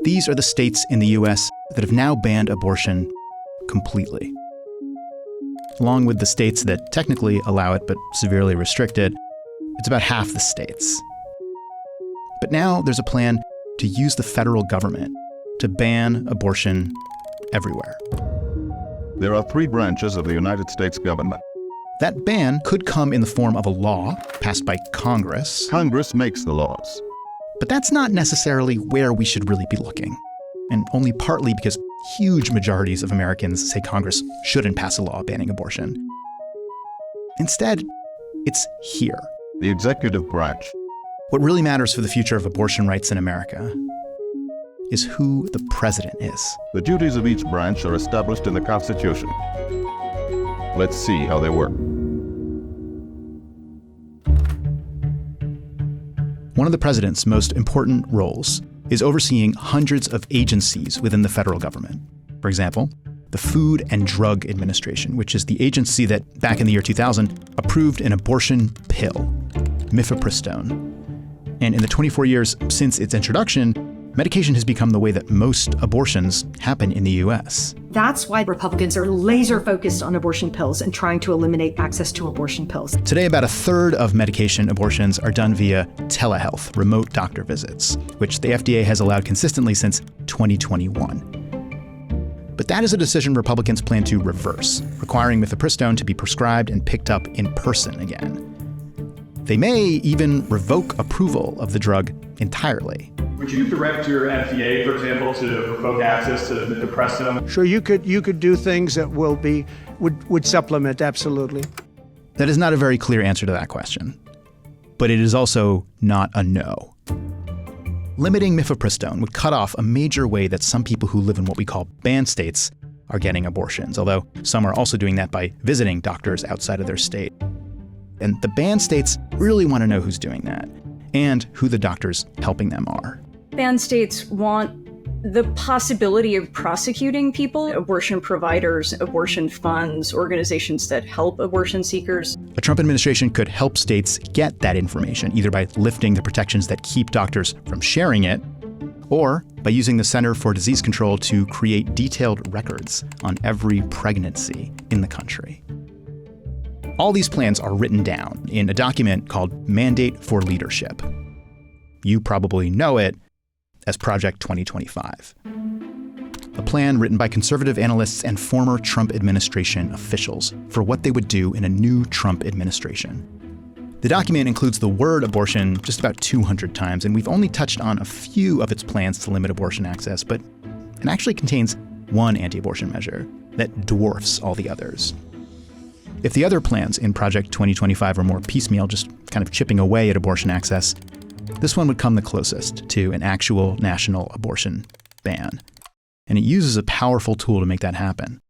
These are the states in the U.S. that have now banned abortion completely. Along with the states that technically allow it but severely restrict it, it's about half the states. But now there's a plan to use the federal government to ban abortion everywhere. There are 3 branches of the United States government. That ban could come in the form of a law passed by Congress. Congress makes the laws. But that's not necessarily where we should really be looking, and only partly because huge majorities of Americans say Congress shouldn't pass a law banning abortion. Instead, it's here. The executive branch. What really matters for the future of abortion rights in America is who the president is. The duties of each branch are established in the Constitution. Let's see how they work. One of the president's most important roles is overseeing hundreds of agencies within the federal government. For example, the Food and Drug Administration, which is the agency that, back in the year 2000, approved an abortion pill, Mifepristone. And in the 24 years since its introduction, medication has become the way that most abortions happen in the U.S. That's why Republicans are laser focused on abortion pills and trying to eliminate access to abortion pills. Today, about a third of medication abortions are done via telehealth, remote doctor visits, which the FDA has allowed consistently since 2021. But that is a decision Republicans plan to reverse, requiring mifepristone to be prescribed and picked up in person again. They may even revoke approval of the drug entirely. Would you direct your FDA, for example, to revoke access to mifepristone? Sure, you could do things that would supplement, absolutely. That is not a very clear answer to that question. But it is also not a no. Limiting mifepristone would cut off a major way that some people who live in what we call banned states are getting abortions, although some are also doing that by visiting doctors outside of their state. And the banned states really want to know who's doing that and who the doctors helping them are. Banned states want the possibility of prosecuting people, abortion providers, abortion funds, organizations that help abortion seekers. The Trump administration could help states get that information, either by lifting the protections that keep doctors from sharing it, or by using the Center for Disease Control to create detailed records on every pregnancy in the country. All these plans are written down in a document called Mandate for Leadership. You probably know it as Project 2025. A plan written by conservative analysts and former Trump administration officials for what they would do in a new Trump administration. The document includes the word abortion just about 200 times, and we've only touched on a few of its plans to limit abortion access, but it actually contains one anti-abortion measure that dwarfs all the others. If the other plans in Project 2025 are more piecemeal, just kind of chipping away at abortion access, this one would come the closest to an actual national abortion ban. And it uses a powerful tool to make that happen.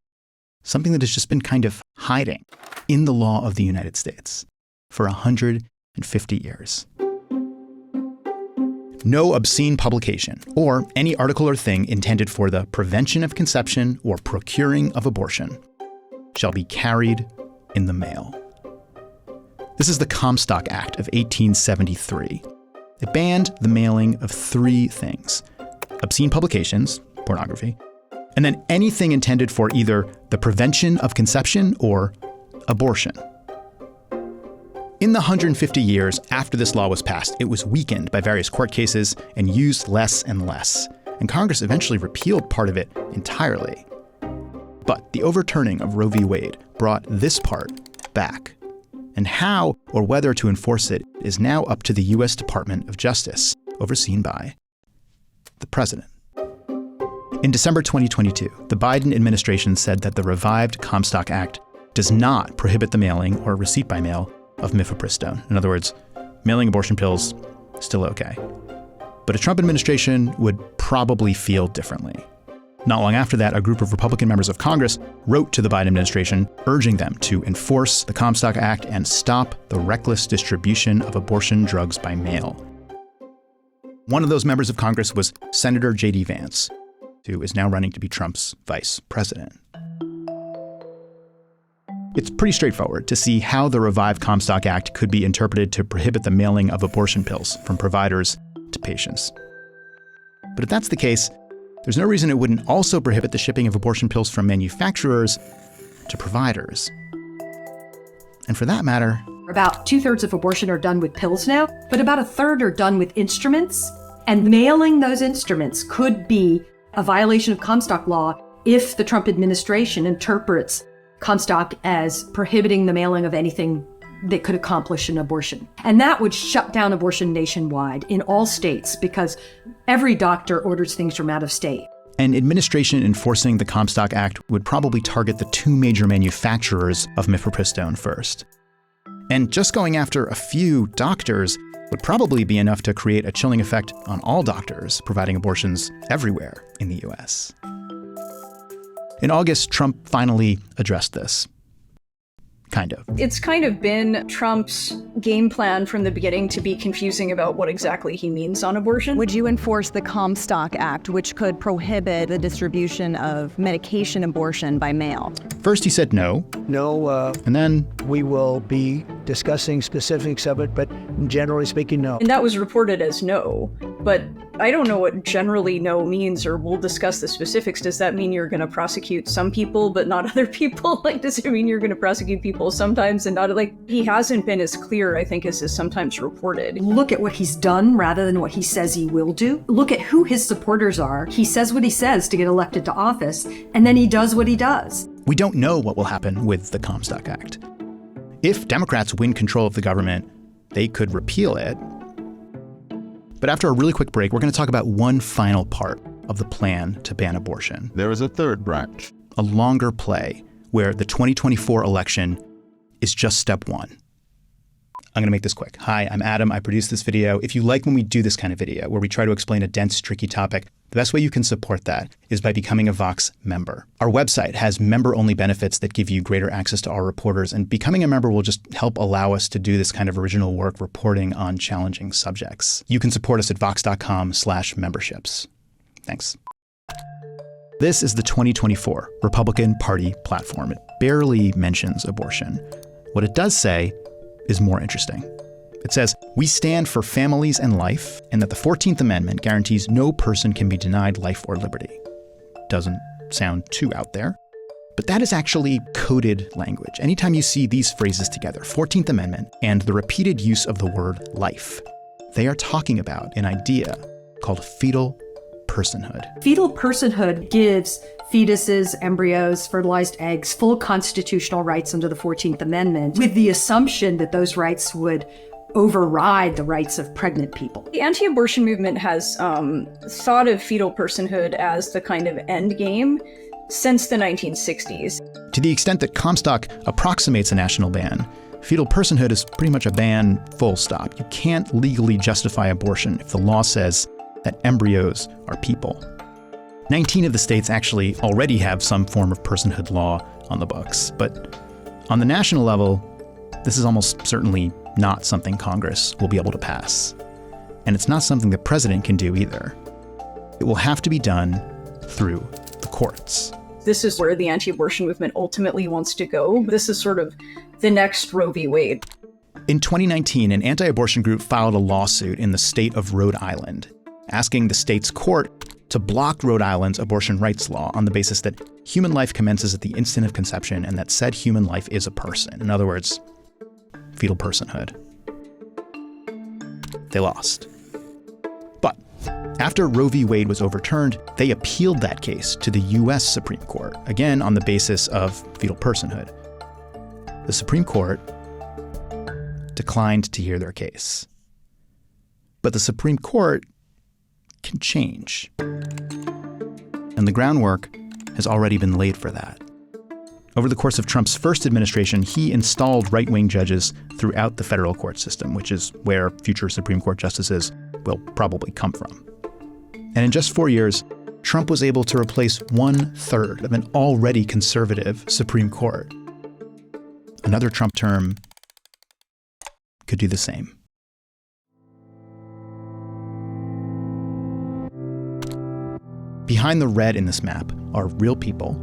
Something that has just been kind of hiding in the law of the United States for 150 years. No obscene publication or any article or thing intended for the prevention of conception or procuring of abortion shall be carried in the mail. This is the Comstock Act of 1873. It banned the mailing of 3 things: obscene publications, pornography, and then anything intended for either the prevention of conception or abortion. In the 150 years after this law was passed, it was weakened by various court cases and used less and less, and Congress eventually repealed part of it entirely. But the overturning of Roe v. Wade brought this part back. And how or whether to enforce it is now up to the U.S. Department of Justice, overseen by the president. In December 2022, the Biden administration said that the revived Comstock Act does not prohibit the mailing or receipt by mail of mifepristone. In other words, mailing abortion pills is still okay. But a Trump administration would probably feel differently. Not long after that, a group of Republican members of Congress wrote to the Biden administration, urging them to enforce the Comstock Act and stop the reckless distribution of abortion drugs by mail. One of those members of Congress was Senator J.D. Vance, who is now running to be Trump's vice president. It's pretty straightforward to see how the revived Comstock Act could be interpreted to prohibit the mailing of abortion pills from providers to patients. But if that's the case, there's no reason it wouldn't also prohibit the shipping of abortion pills from manufacturers to providers. And for that matter, About 2/3 of abortion are done with pills now, but about 1/3 are done with instruments. And mailing those instruments could be a violation of Comstock law if the Trump administration interprets Comstock as prohibiting the mailing of anything that could accomplish an abortion. And that would shut down abortion nationwide in all states because every doctor orders things from out of state. an administration enforcing the Comstock Act would probably target the two major manufacturers of Mifepristone first. And just going after a few doctors would probably be enough to create a chilling effect on all doctors providing abortions everywhere in the US. In August, Trump finally addressed this. Kind of. It's kind of been Trump's game plan from the beginning to be confusing about what exactly he means on abortion. Would you enforce the Comstock Act, which could prohibit the distribution of medication abortion by mail? First he said no, No, and then we will be discussing specifics of it, but generally speaking, no. And that was reported as no. But I don't know what generally no means, or we'll discuss the specifics. Does that mean you're going to prosecute some people but not other people? Like, does it mean you're going to prosecute people sometimes and not? Like, he hasn't been as clear, I think, as is sometimes reported. Look at what he's done rather than what he says he will do. Look at who his supporters are. He says what he says to get elected to office, and then he does what he does. we don't know what will happen with the Comstock Act. If Democrats win control of the government, they could repeal it. But after a really quick break, we're going to talk about one final part of the plan to ban abortion. There is a third branch. A longer play where the 2024 election is just step one. I'm going to make this quick. Hi, I'm Adam. I produce this video. If you like when we do this kind of video, where we try to explain a dense, tricky topic, the best way you can support that is by becoming a Vox member. Our website has member-only benefits that give you greater access to our reporters, and becoming a member will just help allow us to do this kind of original work reporting on challenging subjects. You can support us at vox.com/memberships. Thanks. This is the 2024 Republican Party platform. It barely mentions abortion. What it does say is more interesting. It says, we stand for families and life, and that the 14th Amendment guarantees no person can be denied life or liberty. Doesn't sound too out there, but that is actually coded language. Anytime you see these phrases together, 14th Amendment and the repeated use of the word life, they are talking about an idea called fetal personhood. Fetal personhood gives fetuses, embryos, fertilized eggs full constitutional rights under the 14th Amendment, with the assumption that those rights would override the rights of pregnant people. The anti-abortion movement has thought of fetal personhood as the kind of end game since the 1960s. To the extent that Comstock approximates a national ban, fetal personhood is pretty much a ban full stop. You can't legally justify abortion if the law says that embryos are people. 19 of the states actually already have some form of personhood law on the books, but on the national level, this is almost certainly not something Congress will be able to pass. And it's not something the president can do either. It will have to be done through the courts. This is where the anti-abortion movement ultimately wants to go. This is sort of the next Roe v. Wade. In 2019, an anti-abortion group filed a lawsuit in the state of Rhode Island, asking the state's court to block Rhode Island's abortion rights law on the basis that human life commences at the instant of conception and that said human life is a person. In other words, fetal personhood. They lost. But after Roe v. Wade was overturned, they appealed that case to the US Supreme Court, again on the basis of fetal personhood. The Supreme Court declined to hear their case. But the Supreme Court can change. And the groundwork has already been laid for that. Over the course of Trump's first administration, he installed right-wing judges throughout the federal court system, which is where future Supreme Court justices will probably come from. And in just 4 years, Trump was able to replace 1/3 of an already conservative Supreme Court. Another Trump term could do the same. Behind the red in this map are real people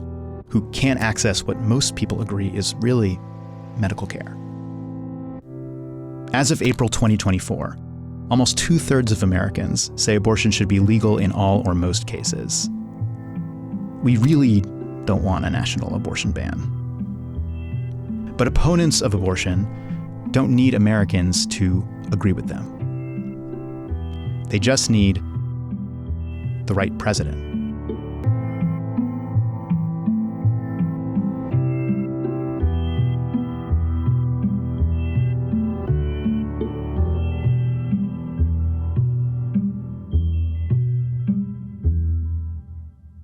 who can't access what most people agree is really medical care. As of April 2024, almost 2/3 of Americans say abortion should be legal in all or most cases. we really don't want a national abortion ban. But opponents of abortion don't need Americans to agree with them. They just need the right president.